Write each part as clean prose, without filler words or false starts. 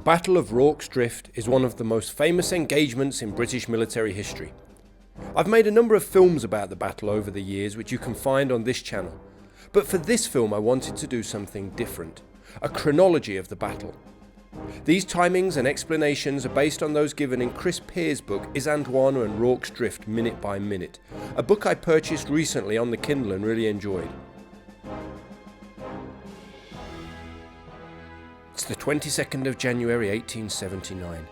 Battle of Rorke's Drift is one of the most famous engagements in British military history. I've made a number of films about the battle over the years which you can find on this channel, but for this film I wanted to do something different, a chronology of the battle. These timings and explanations are based on those given in Chris Pear's book Isandlwana and Rorke's Drift Minute by Minute, a book I purchased recently on the Kindle and really enjoyed. It's the 22nd of January 1879.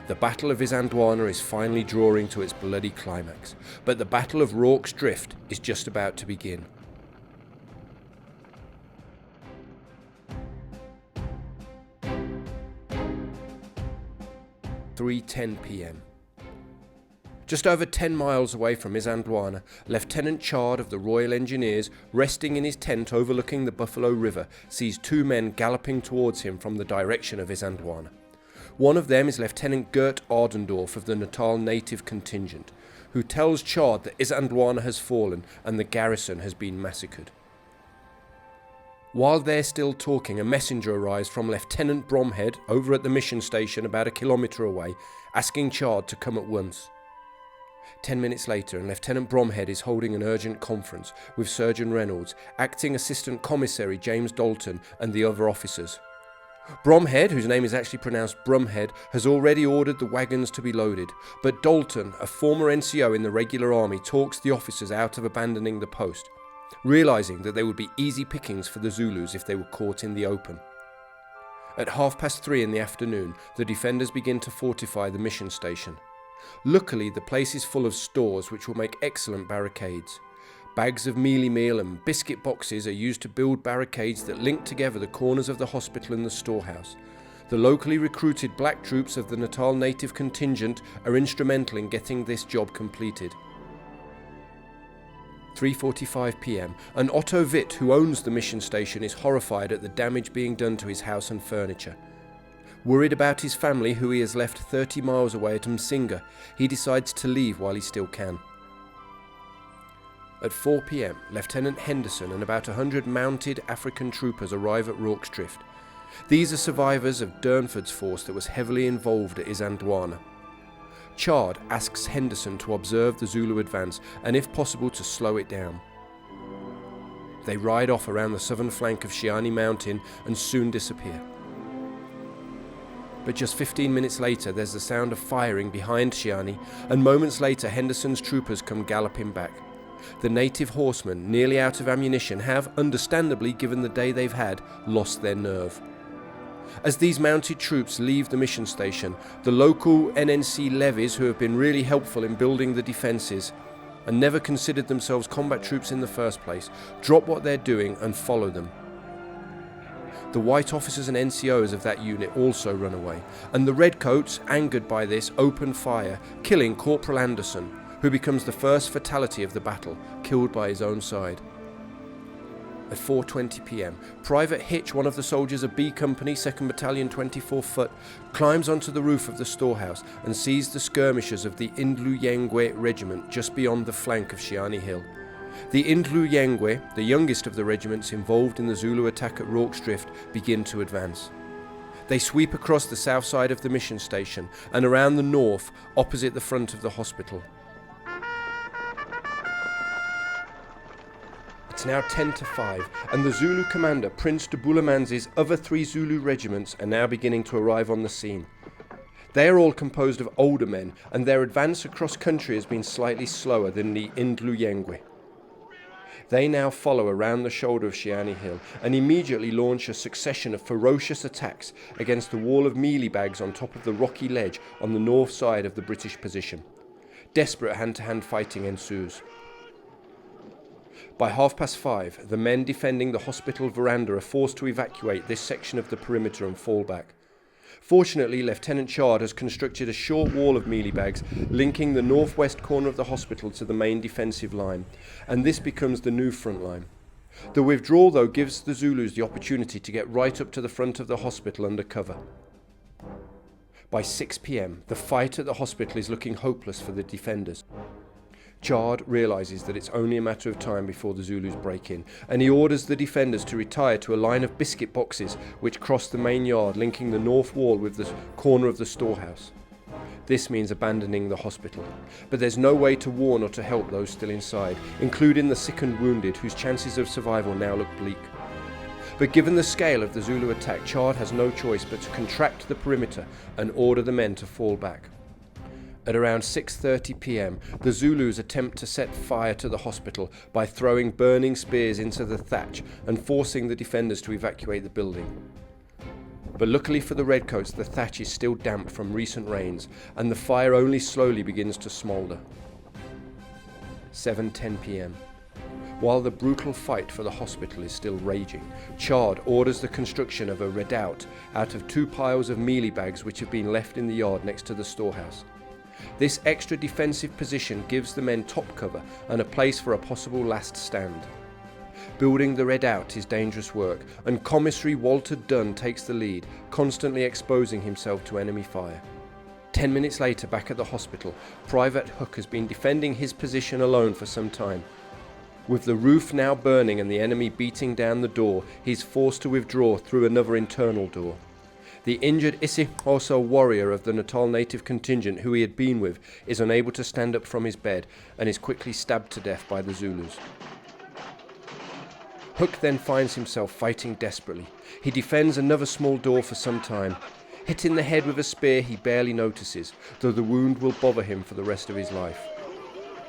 The Battle of Isandlwana is finally drawing to its bloody climax, but the Battle of Rorke's Drift is just about to begin. – 3:10 p.m. Just over 10 miles away from Isandlwana, Lieutenant Chard of the Royal Engineers, resting in his tent overlooking the Buffalo River, sees two men galloping towards him from the direction of Isandlwana. One of them is Lieutenant Gert Ardendorf of the Natal native contingent, who tells Chard that Isandlwana has fallen and the garrison has been massacred. While they're still talking, a messenger arrives from Lieutenant Bromhead over at the mission station about a kilometre away, asking Chard to come at once. 10 minutes later, and Lieutenant Bromhead is holding an urgent conference with Surgeon Reynolds, Acting Assistant Commissary James Dalton and the other officers. Bromhead, whose name is actually pronounced Brumhead, has already ordered the wagons to be loaded, but Dalton, a former NCO in the regular army, talks the officers out of abandoning the post, realising that they would be easy pickings for the Zulus if they were caught in the open. At 3:30 in the afternoon, the defenders begin to fortify the mission station. Luckily, the place is full of stores which will make excellent barricades. Bags of mealie meal and biscuit boxes are used to build barricades that link together the corners of the hospital and the storehouse. The locally recruited black troops of the Natal native contingent are instrumental in getting this job completed. 3:45 p.m. and Otto Witt, who owns the mission station, is horrified at the damage being done to his house and furniture. Worried about his family, who he has left 30 miles away at Msinga, he decides to leave while he still can. At 4 p.m, Lieutenant Henderson and about 100 mounted African troopers arrive at Rorke's Drift. These are survivors of Durnford's force that was heavily involved at Isandlwana. Chard asks Henderson to observe the Zulu advance and, if possible, to slow it down. They ride off around the southern flank of Shiani Mountain and soon disappear. But just 15 minutes later, there's the sound of firing behind Shiani, and moments later Henderson's troopers come galloping back. The native horsemen, nearly out of ammunition, have, understandably given the day they've had, lost their nerve. As these mounted troops leave the mission station, the local NNC levies, who have been really helpful in building the defences and never considered themselves combat troops in the first place, drop what they're doing and follow them. The white officers and NCOs of that unit also run away, and the redcoats, angered by this, open fire, killing Corporal Anderson, who becomes the first fatality of the battle, killed by his own side. At 4:20 p.m, Private Hitch, one of the soldiers of B Company, 2nd Battalion 24th Foot, climbs onto the roof of the storehouse and sees the skirmishers of the Indluyengwe regiment just beyond the flank of Shiani Hill. The Indluyengwe, the youngest of the regiments involved in the Zulu attack at Rorke's Drift, begin to advance. They sweep across the south side of the mission station and around the north, opposite the front of the hospital. It's now 5:10, and the Zulu commander, Prince Dubulamanzi's other 3 Zulu regiments are now beginning to arrive on the scene. They are all composed of older men, and their advance across country has been slightly slower than the Indluyengwe. They now follow around the shoulder of Shiani Hill and immediately launch a succession of ferocious attacks against the wall of mealie bags on top of the rocky ledge on the north side of the British position. Desperate hand-to-hand fighting ensues. By 5:30, the men defending the hospital veranda are forced to evacuate this section of the perimeter and fall back. Fortunately, Lieutenant Chard has constructed a short wall of mealie bags linking the northwest corner of the hospital to the main defensive line, and this becomes the new front line. The withdrawal, though, gives the Zulus the opportunity to get right up to the front of the hospital under cover. By 6 p.m, the fight at the hospital is looking hopeless for the defenders. Chard realises that it's only a matter of time before the Zulus break in, and he orders the defenders to retire to a line of biscuit boxes which cross the main yard, linking the north wall with the corner of the storehouse. This means abandoning the hospital, but there's no way to warn or to help those still inside, including the sick and wounded, whose chances of survival now look bleak. But given the scale of the Zulu attack, Chard has no choice but to contract the perimeter and order the men to fall back. At around 6:30 p.m, the Zulus attempt to set fire to the hospital by throwing burning spears into the thatch and forcing the defenders to evacuate the building. But luckily for the Redcoats, the thatch is still damp from recent rains, and the fire only slowly begins to smoulder. 7:10 p.m. While the brutal fight for the hospital is still raging, Chard orders the construction of a redoubt out of 2 piles of mealie bags which have been left in the yard next to the storehouse. This extra defensive position gives the men top cover and a place for a possible last stand. Building the redoubt is dangerous work, and Commissary Walter Dunn takes the lead, constantly exposing himself to enemy fire. 10 minutes later, back at the hospital, Private Hook has been defending his position alone for some time. With the roof now burning and the enemy beating down the door, he is forced to withdraw through another internal door. The injured Isihoso warrior of the Natal native contingent who he had been with is unable to stand up from his bed and is quickly stabbed to death by the Zulus. Hook then finds himself fighting desperately. He defends another small door for some time. Hit in the head with a spear he barely notices, though the wound will bother him for the rest of his life.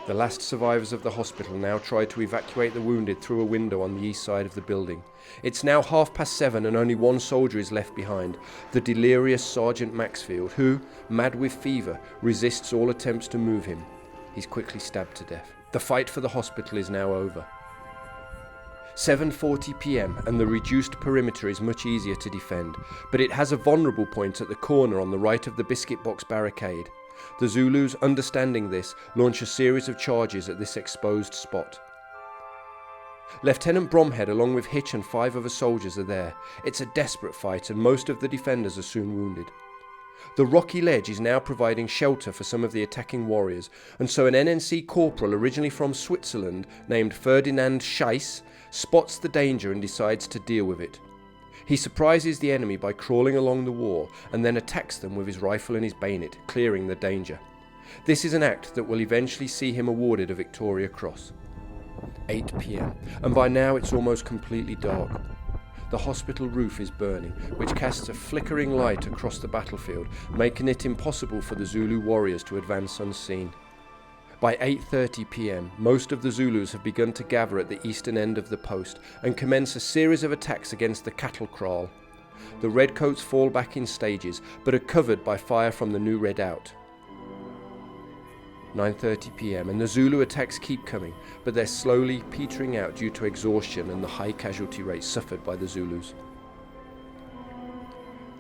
The last survivors of the hospital now try to evacuate the wounded through a window on the east side of the building. It's now 7:30 and only one soldier is left behind, the delirious Sergeant Maxfield, who, mad with fever, resists all attempts to move him. He's quickly stabbed to death. The fight for the hospital is now over. 7:40 p.m. and the reduced perimeter is much easier to defend, but it has a vulnerable point at the corner on the right of the biscuit box barricade. The Zulus, understanding this, launch a series of charges at this exposed spot. Lieutenant Bromhead along with Hitch and 5 other soldiers are there. It's a desperate fight and most of the defenders are soon wounded. The rocky ledge is now providing shelter for some of the attacking warriors, and so an NNC corporal originally from Switzerland named Ferdinand Scheiss spots the danger and decides to deal with it. He surprises the enemy by crawling along the wall and then attacks them with his rifle and his bayonet, clearing the danger. This is an act that will eventually see him awarded a Victoria Cross. 8 p.m, and by now it's almost completely dark. The hospital roof is burning, which casts a flickering light across the battlefield, making it impossible for the Zulu warriors to advance unseen. By 8:30 p.m, most of the Zulus have begun to gather at the eastern end of the post and commence a series of attacks against the cattle kraal. The Redcoats fall back in stages, but are covered by fire from the new redoubt. 9:30 p.m, and the Zulu attacks keep coming, but they're slowly petering out due to exhaustion and the high casualty rates suffered by the Zulus.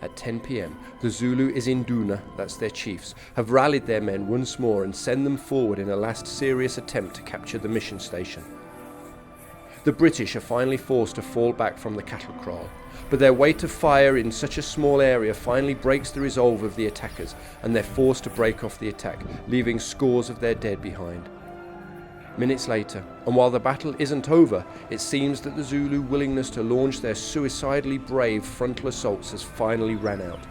At 10 p.m, the Zulu Izinduna, that's their chiefs, have rallied their men once more and send them forward in a last serious attempt to capture the mission station. The British are finally forced to fall back from the cattle kraal, but their weight of fire in such a small area finally breaks the resolve of the attackers, and they're forced to break off the attack, leaving scores of their dead behind. Minutes later, and while the battle isn't over, it seems that the Zulu willingness to launch their suicidally brave frontal assaults has finally ran out.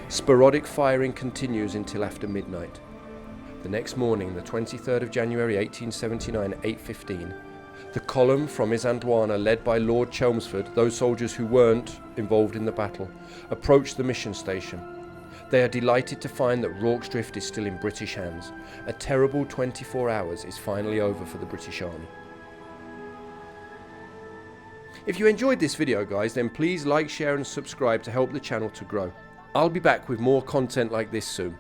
Sporadic firing continues until after midnight. The next morning, the 23rd of January 1879 at 8:15, the column from Isandlwana, led by Lord Chelmsford, those soldiers who weren't involved in the battle, approached the mission station. They are delighted to find that Rorke's Drift is still in British hands. A terrible 24 hours is finally over for the British Army. If you enjoyed this video, guys, then please like, share and subscribe to help the channel to grow. I'll be back with more content like this soon.